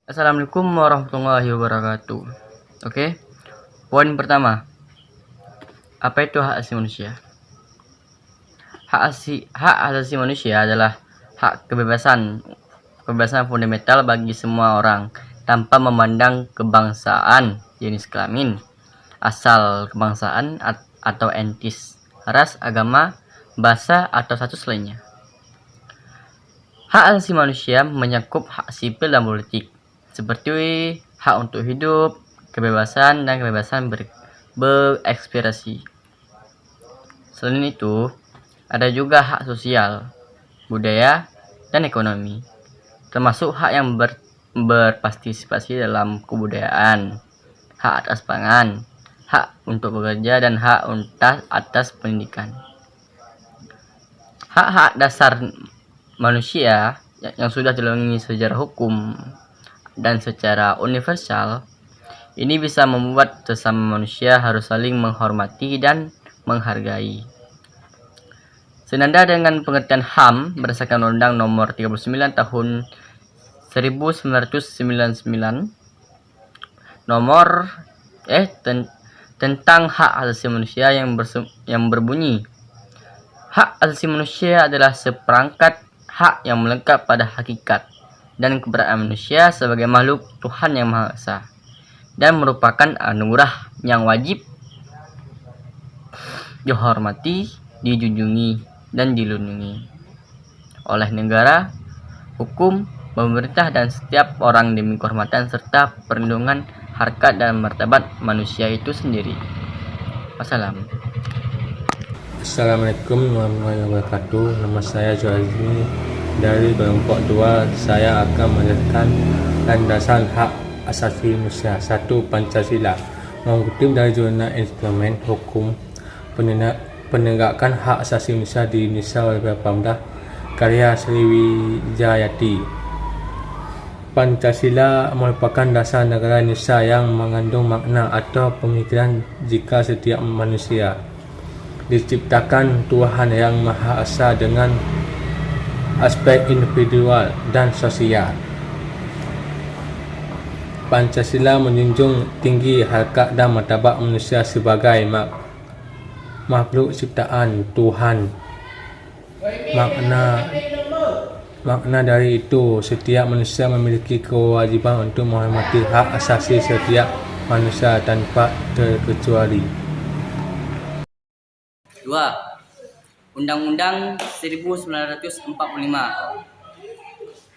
Assalamualaikum warahmatullahi wabarakatuh. Oke, poin pertama. Apa itu hak asasi manusia? Hak asasi manusia adalah hak kebebasan fundamental bagi semua orang tanpa memandang kebangsaan, jenis kelamin, asal kebangsaan atau etnis, ras, agama, bahasa, atau status lainnya. Hak asasi manusia mencakup hak sipil dan politik, seperti hak untuk hidup, kebebasan, dan kebebasan berekspresi. Selain itu, ada juga hak sosial, budaya, dan ekonomi, termasuk hak yang berpartisipasi dalam kebudayaan, hak atas pangan, hak untuk bekerja, dan hak atas pendidikan. Hak-hak dasar manusia yang sudah dilindungi secara hukum dan secara universal ini bisa membuat sesama manusia harus saling menghormati dan menghargai. Senada dengan pengertian HAM berdasarkan Undang-Undang Nomor 39 Tahun 1999 tentang hak asasi manusia yang berbunyi, hak asasi manusia adalah seperangkat hak yang melekat pada hakikat dan keberadaan manusia sebagai makhluk Tuhan yang Maha Esa dan merupakan anugerah yang wajib dihormati, dijunjungi, dan dilindungi oleh negara, hukum, pemerintah, dan setiap orang demi kehormatan serta perlindungan harkat dan martabat manusia itu sendiri. Wassalam. Assalamualaikum warahmatullahi wabarakatuh. Nama saya Joazmi dari kelompok 2. Saya akan menjelaskan landasan hak asasi manusia. 1. Pancasila. Mengutip dari Jurnal Instrumen Hukum Penegakan Hak Asasi Manusia di Indonesia oleh Pemda karya Sriwijayati. Pancasila merupakan dasar negara Indonesia yang mengandung makna atau pemikiran jika setiap manusia diciptakan Tuhan Yang Maha Esa dengan aspek individual dan sosial. Pancasila menjunjung tinggi harkat dan martabat manusia sebagai makhluk ciptaan Tuhan. Makna dari itu, setiap manusia memiliki kewajiban untuk menghormati hak asasi setiap manusia tanpa terkecuali. 2. Undang-Undang 1945.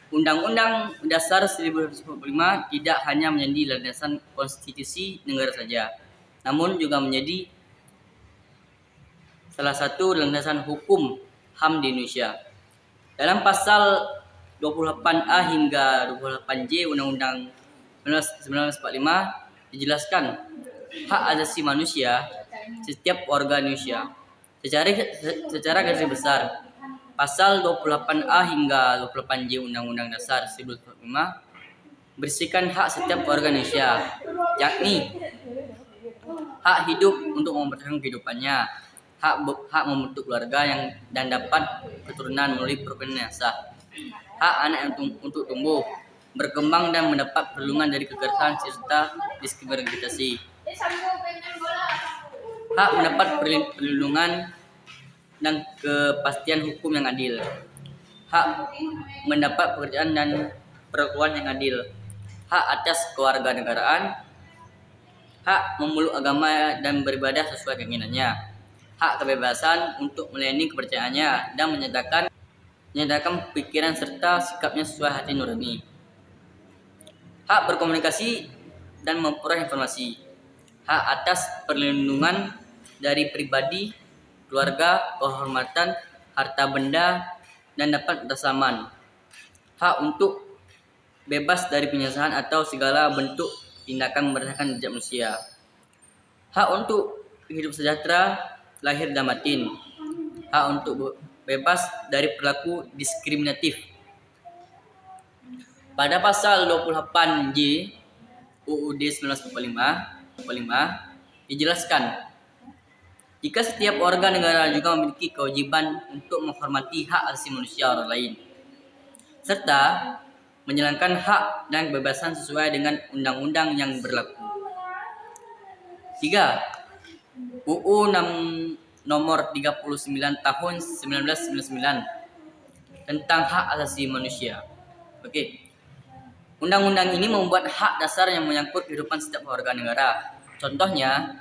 Undang-Undang Dasar 1945 tidak hanya menjadi landasan konstitusi negara saja, namun juga menjadi salah satu landasan hukum HAM di Indonesia. Dalam pasal 28A hingga 28J Undang-Undang 1945 dijelaskan hak asasi manusia setiap warga Indonesia. Secara garis besar, pasal 28A hingga 28J Undang-Undang Dasar 1945 berisikan hak setiap warga Indonesia, yakni hak hidup untuk mempertahankan kehidupannya, hak membentuk keluarga dan dapat keturunan melalui perkawinan yang sah, hak anak untuk tumbuh, berkembang dan mendapat perlindungan dari kekerasan serta diskriminasi, hak mendapat perlindungan dan kepastian hukum yang adil, hak mendapat pekerjaan dan perlakuan yang adil, hak atas kewarganegaraan, hak memeluk agama dan beribadah sesuai keinginannya, hak kebebasan untuk melayani kepercayaannya dan menyatakan pikiran serta sikapnya sesuai hati nurani, hak berkomunikasi dan memperoleh informasi, hak atas perlindungan dari pribadi, keluarga, kehormatan, harta benda, dan dapat aman, hak untuk bebas dari penyiksaan atau segala bentuk tindakan merendahkan derajat manusia, hak untuk hidup sejahtera lahir dan batin, hak untuk bebas dari perilaku diskriminatif. Pada pasal 28J UUD 1945 dijelaskan jika setiap warga negara juga memiliki kewajiban untuk menghormati hak asasi manusia orang lain, serta menjalankan hak dan kebebasan sesuai dengan undang-undang yang berlaku. 3. UU nomor 39 tahun 1999 tentang hak asasi manusia. Undang-undang ini membuat hak dasar yang menyangkut kehidupan setiap warga negara. Contohnya,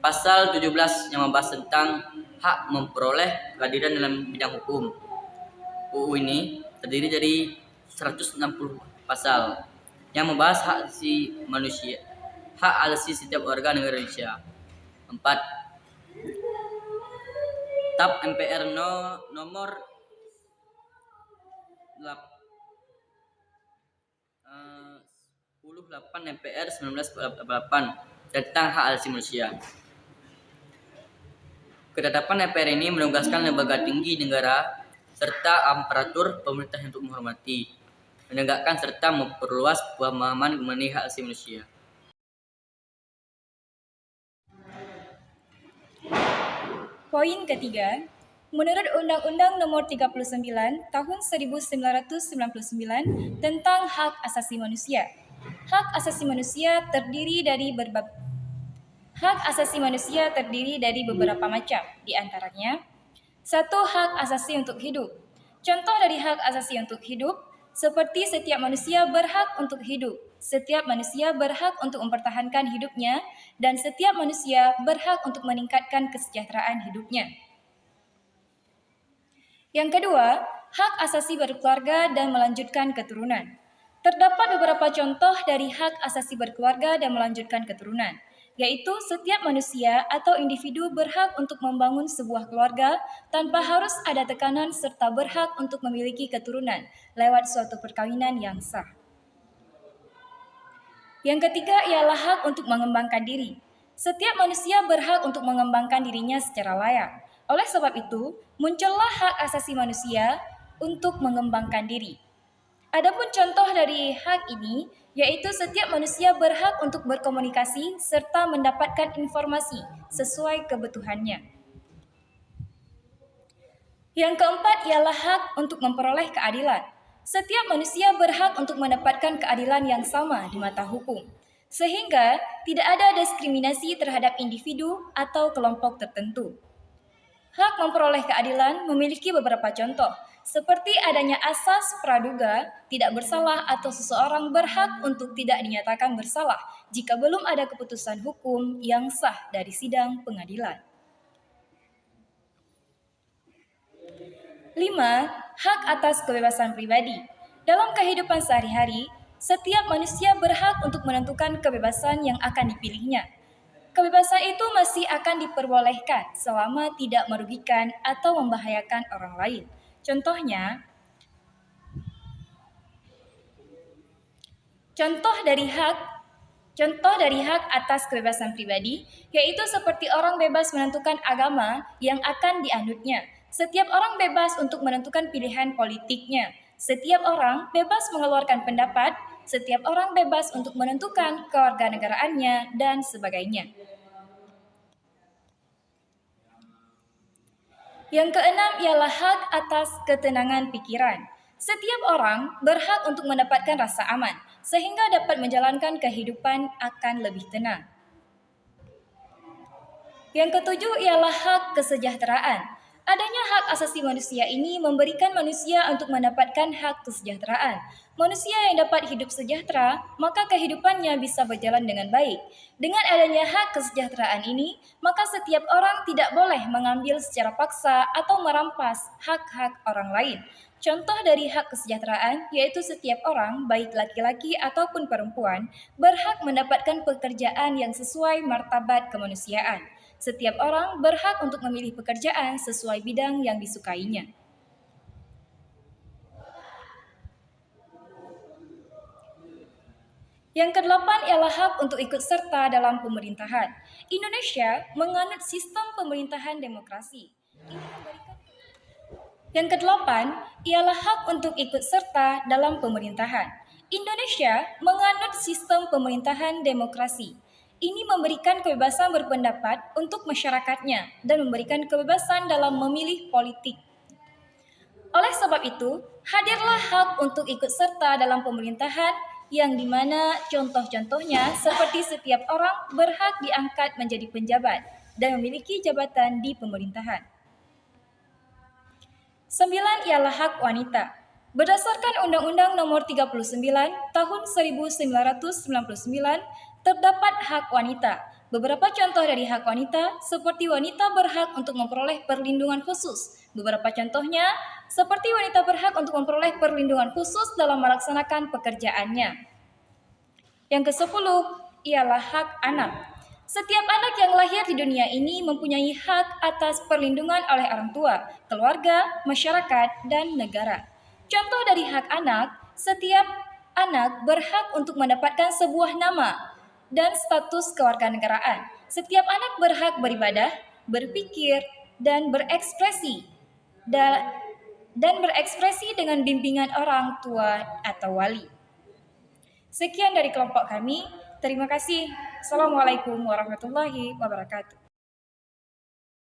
pasal 17 yang membahas tentang hak memperoleh keadilan dalam bidang hukum. UU ini terdiri dari 160 pasal yang membahas hak asasi setiap warga negara Indonesia. 4. TAP MPR nomor 8 MPR 1948 tentang hak asasi manusia. Ketetapan MPR ini menugaskan lembaga tinggi negara serta aparatur pemerintah untuk menghormati, menegakkan serta memperluas pemahaman mengenai hak asasi manusia. Poin ketiga, menurut Undang-Undang Nomor 39 Tahun 1999 tentang Hak Asasi Manusia, hak asasi manusia terdiri dari beberapa macam, di antaranya 1. Hak asasi untuk hidup. Contoh dari hak asasi untuk hidup seperti setiap manusia berhak untuk hidup, setiap manusia berhak untuk mempertahankan hidupnya, dan setiap manusia berhak untuk meningkatkan kesejahteraan hidupnya. Yang kedua, hak asasi berkeluarga dan melanjutkan keturunan. Terdapat beberapa contoh dari hak asasi berkeluarga dan melanjutkan keturunan, yaitu setiap manusia atau individu berhak untuk membangun sebuah keluarga tanpa harus ada tekanan serta berhak untuk memiliki keturunan lewat suatu perkawinan yang sah. Yang ketiga ialah hak untuk mengembangkan diri. Setiap manusia berhak untuk mengembangkan dirinya secara layak. Oleh sebab itu, muncullah hak asasi manusia untuk mengembangkan diri. Adapun contoh dari hak ini, yaitu setiap manusia berhak untuk berkomunikasi serta mendapatkan informasi sesuai kebutuhannya. Yang keempat ialah hak untuk memperoleh keadilan. Setiap manusia berhak untuk mendapatkan keadilan yang sama di mata hukum, sehingga tidak ada diskriminasi terhadap individu atau kelompok tertentu. Hak memperoleh keadilan memiliki beberapa contoh, seperti adanya asas praduga tidak bersalah atau seseorang berhak untuk tidak dinyatakan bersalah jika belum ada keputusan hukum yang sah dari sidang pengadilan. 5. Hak atas kebebasan pribadi. Dalam kehidupan sehari-hari, setiap manusia berhak untuk menentukan kebebasan yang akan dipilihnya. Kebebasan itu masih akan diperbolehkan selama tidak merugikan atau membahayakan orang lain. Contoh dari hak atas kebebasan pribadi, yaitu seperti orang bebas menentukan agama yang akan dianutnya. Setiap orang bebas untuk menentukan pilihan politiknya. Setiap orang bebas mengeluarkan pendapat. Setiap orang bebas untuk menentukan kewarganegaraannya, dan sebagainya. Yang keenam ialah hak atas ketenangan pikiran. Setiap orang berhak untuk mendapatkan rasa aman, sehingga dapat menjalankan kehidupan akan lebih tenang. Yang ketujuh ialah hak kesejahteraan. Adanya hak asasi manusia ini memberikan manusia untuk mendapatkan hak kesejahteraan. Manusia yang dapat hidup sejahtera, maka kehidupannya bisa berjalan dengan baik. Dengan adanya hak kesejahteraan ini, maka setiap orang tidak boleh mengambil secara paksa atau merampas hak-hak orang lain. Contoh dari hak kesejahteraan yaitu setiap orang, baik laki-laki ataupun perempuan, berhak mendapatkan pekerjaan yang sesuai martabat kemanusiaan. Setiap orang berhak untuk memilih pekerjaan sesuai bidang yang disukainya. Yang kedelapan ialah hak untuk ikut serta dalam pemerintahan. Indonesia menganut sistem pemerintahan demokrasi. Yang kedelapan ialah hak untuk ikut serta dalam pemerintahan. Indonesia menganut sistem pemerintahan demokrasi. Ini memberikan kebebasan berpendapat untuk masyarakatnya dan memberikan kebebasan dalam memilih politik. Oleh sebab itu, Hadirlah hak untuk ikut serta dalam pemerintahan yang dimana contoh-contohnya seperti setiap orang berhak diangkat menjadi penjabat dan memiliki jabatan di pemerintahan. 9 ialah hak wanita. Berdasarkan Undang-Undang Nomor 39 Tahun 1999 terdapat hak wanita. Beberapa contoh dari hak wanita seperti wanita berhak untuk memperoleh perlindungan khusus. Beberapa contohnya seperti wanita berhak untuk memperoleh perlindungan khusus dalam melaksanakan pekerjaannya. Yang ke-10 ialah hak anak. Setiap anak yang lahir di dunia ini mempunyai hak atas perlindungan oleh orang tua, keluarga, masyarakat, dan negara. Contoh dari hak anak, setiap anak berhak untuk mendapatkan sebuah nama dan status kewarganegaraan. Setiap anak berhak beribadah, berpikir, dan berekspresi dengan bimbingan orang tua atau wali. Sekian dari kelompok kami. Terima kasih. Assalamualaikum warahmatullahi wabarakatuh.